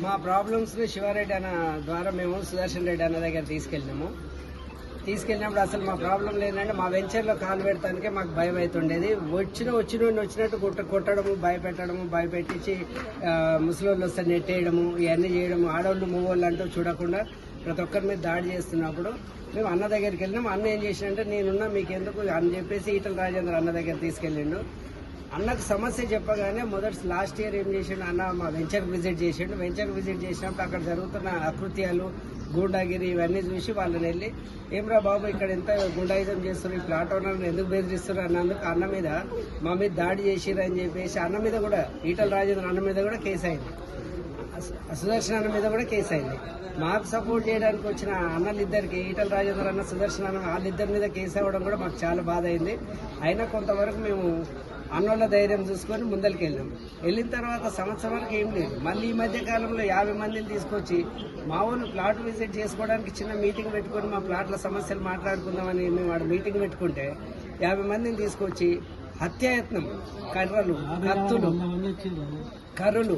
మా ప్రాబ్లమ్స్ని శివారెడ్డి అన్న ద్వారా మేము సుదర్శన్ రెడ్డి అన్న దగ్గర తీసుకెళ్ళినప్పుడు అసలు మా ప్రాబ్లం లేదంటే మా వెంచర్లో కాలు పెడతానికే మాకు భయం అవుతుండేది. వచ్చినట్టు కొట్టడము, భయపెట్టించి ముసలోళ్ళు వస్తే నెట్టేయడము, ఇవన్నీ చేయడము, ఆడవాళ్ళు మూగోళ్ళు అంటూ చూడకుండా ప్రతి ఒక్కరి మీద దాడి చేస్తున్నప్పుడు మేము అన్న దగ్గరికి వెళ్ళినాం. అన్న ఏం చేసినంటే నేనున్నా మీకు ఎందుకు అని చెప్పేసి ఈటల రాజేంద్ర అన్న దగ్గర తీసుకెళ్ళిండు. అన్నకు సమస్య చెప్పగానే లాస్ట్ ఇయర్ ఏం చేసిండు, అన్న మా వెంచర్ విజిట్ చేసిండు. వెంచర్ విజిట్ చేసినప్పుడు అక్కడ జరుగుతున్న అకృత్యాలు, గూండాగిరి ఇవన్నీ చూసి వాళ్ళని వెళ్ళి ఏమ్రా బాబు ఇక్కడ ఎంత గుండాయిజం చేస్తున్నారు, ఈ ప్లాట్ ఓనర్ని ఎందుకు బెదిరిస్తున్నారు అన్నందుకు అన్న మీద మా మీద దాడి చేసిర్రు అని చెప్పేసి అన్న మీద కూడా, ఈటల రాజేంద్ర అన్న మీద కూడా కేసు అయింది, సుదర్శన్ అన్న మీద కూడా కేసు అయింది. మాకు సపోర్ట్ చేయడానికి వచ్చిన అన్నలిద్దరికి, ఈటల రాజేంద్ర అన్న, సుదర్శన్ అన్న, వాళ్ళిద్దరి మీద కేసు అవ్వడం కూడా మాకు చాలా బాధ అయింది. అయినా కొంతవరకు మేము అన్నోళ్ళ ధైర్యం చూసుకొని ముందరికి వెళ్ళిన తర్వాత సంవత్సరం వరకు ఏం లేదు. మళ్ళీ ఈ మధ్య కాలంలో 50 మందిని తీసుకొచ్చి మా ఊళ్ళు ప్లాట్ విజిట్ చేసుకోవడానికి చిన్న మీటింగ్ పెట్టుకొని మా ప్లాట్ల సమస్యలు మాట్లాడుకుందామని మేము వాడు మీటింగ్ పెట్టుకుంటే 50 మందిని తీసుకొచ్చి హత్యాయత్నం, కర్రలు,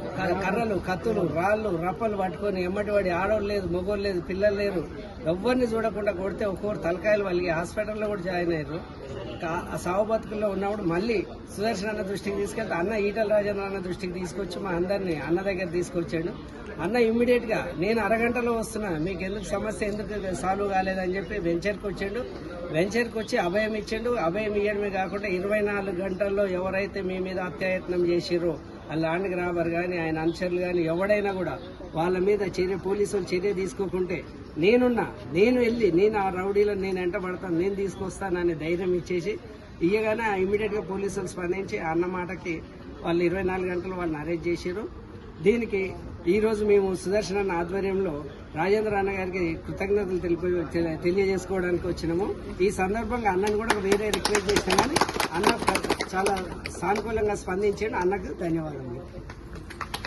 కత్తులు, రాళ్ళు, రప్పలు పట్టుకొని ఎమ్మటి వాడి ఆడవాళ్ళు లేదు, మగోళ్ళు లేదు, పిల్లలు లేరు, ఎవరిని చూడకుండా కొడితే ఒక్కొక్కరు తలకాయలు వాళ్ళకి హాస్పిటల్లో కూడా జాయిన్ అయ్యారు. ఆ సావు బతుకుల్లో ఉన్నప్పుడు మళ్ళీ సుదర్శన్ అన్న దృష్టికి తీసుకెళ్తే అన్న ఈటల రాజేంద్ర అన్న దృష్టికి తీసుకొచ్చి మా అందరినీ అన్న దగ్గర తీసుకొచ్చాడు. అన్న ఇమ్మీడియట్ గా నేను అరగంటలో వస్తున్నా, మీకు ఎందుకు సమస్య ఎందుకు సాల్వ్ కాలేదని చెప్పి వెంచర్కి వచ్చి అభయం ఇచ్చాడు. అభయం ఇవ్వడమే కాకుండా 24 గంటల్లో ఎవరైతే మీ మీద అత్యాయత్నం చేసిరో ఆ ల్యాండ్ గ్రాబర్ కానీ ఆయన అనుచరులు కానీ ఎవడైనా కూడా వాళ్ళ మీద పోలీసులు చర్య తీసుకోకుంటే నేను ఆ రౌడీలను నేను వెంట పడతాను, నేను తీసుకొస్తానని ధైర్యం ఇచ్చేసి ఇయ్యగానే ఇమ్మీడియట్ గా పోలీసులు స్పందించి అన్న మాటకి వాళ్ళు 24 గంటలు వాళ్ళని అరెస్ట్ చేశారు. దీనికి ఈ రోజు మేము సుదర్శన్ అన్న ఆధ్వర్యంలో రాజేంద్ర అన్న గారికి కృతజ్ఞతలు తెలియజేసుకోవడానికి వచ్చినాము. ఈ సందర్భంగా అన్నను కూడా వేరే రిక్వెస్ట్ చేసినా కానీ అన్న చాలా సానుకూలంగా స్పందించాడు. అన్నకు ధన్యవాదాలు.